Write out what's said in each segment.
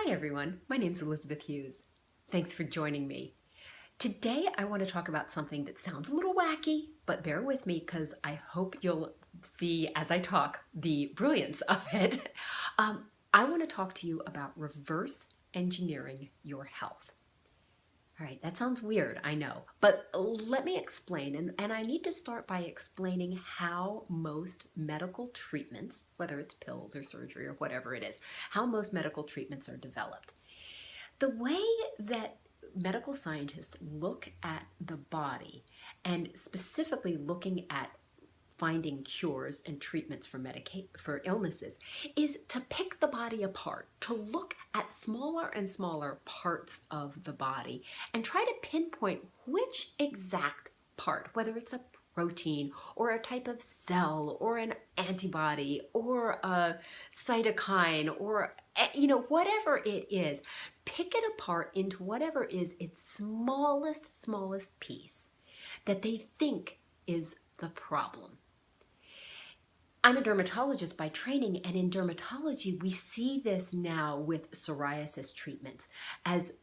Hi everyone, my name's Elizabeth Hughes. Thanks for joining me. Today I want to talk about something that sounds a little wacky, but bear with me because I hope you'll see as I talk the brilliance of it. I want to talk to you about reverse engineering your health. All right, that sounds weird, I know, but let me explain, and I need to start by explaining how most medical treatments, whether it's pills or surgery or whatever it is, how most medical treatments are developed. The way that medical scientists look at the body, and specifically looking at finding cures and treatments for illnesses, is to pick the body apart, to look at smaller and smaller parts of the body and try to pinpoint which exact part, whether it's a protein or a type of cell or an antibody or a cytokine or whatever it is, pick it apart into whatever is its smallest piece that they think is the problem. I'm a dermatologist by training, and in dermatology, we see this now with psoriasis treatments as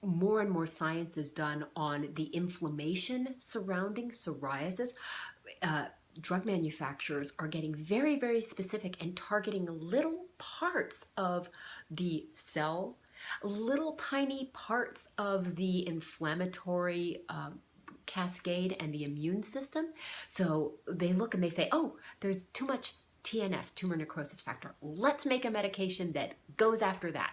more and more science is done on the inflammation surrounding psoriasis. Drug manufacturers are getting very, very specific and targeting little parts of the cell, little tiny parts of the inflammatory cascade and the immune system. So they look and they say, oh, there's too much TNF, tumor necrosis factor. Let's make a medication that goes after that.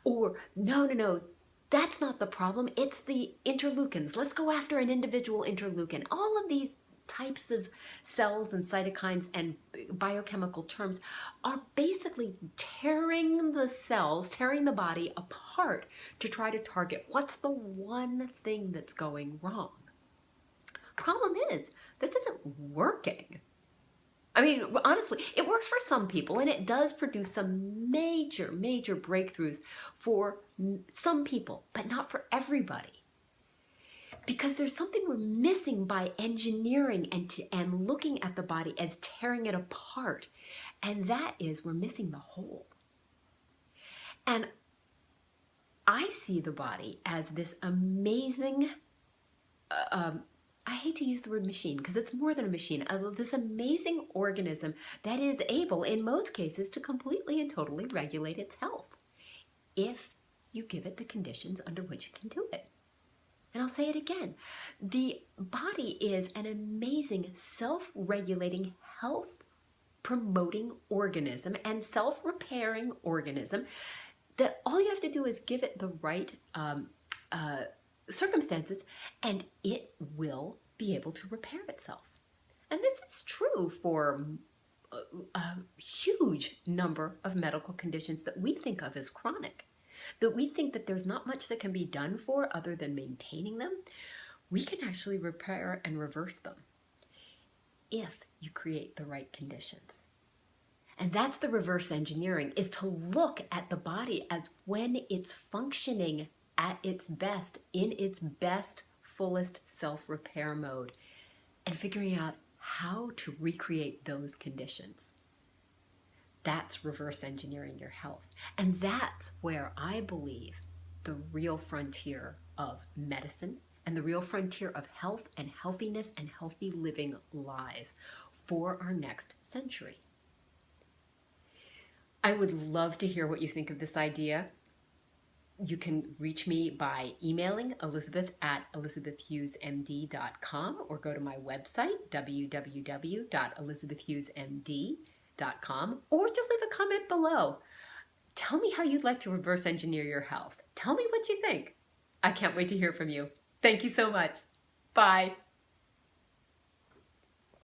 Or no, that's not the problem. It's the interleukins. Let's go after an individual interleukin. All of these types of cells and cytokines and biochemical terms are basically tearing the cells, tearing the body apart to try to target what's the one thing that's going wrong. Problem is, this isn't working. I mean, honestly, it works for some people and it does produce some major breakthroughs for some people, but not for everybody. Because there's something we're missing by engineering and looking at the body as tearing it apart. And that is, we're missing the whole. And I see the body as this amazing, I hate to use the word machine because it's more than a machine, this amazing organism that is able, in most cases, to completely and totally regulate its health if you give it the conditions under which it can do it. And I'll say it again, the body is an amazing self-regulating, health-promoting organism and self-repairing organism that all you have to do is give it the right circumstances and it will be able to repair itself. And this is true for a huge number of medical conditions that we think of as chronic, that we think that there's not much that can be done for other than maintaining them. We can actually repair and reverse them if you create the right conditions. And that's the reverse engineering, is to look at the body as when it's functioning at its best, in its best, fullest self-repair mode, and figuring out how to recreate those conditions. That's reverse engineering your health. And that's where I believe the real frontier of medicine and the real frontier of health and healthiness and healthy living lies for our next century. I would love to hear what you think of this idea. You can reach me by emailing elizabeth@elizabethhughesmd.com or go to my website, www.elizabethhughesmd.com, or just leave a comment below. Tell me how you'd like to reverse engineer your health. Tell me what you think. I can't wait to hear from you. Thank you so much. Bye.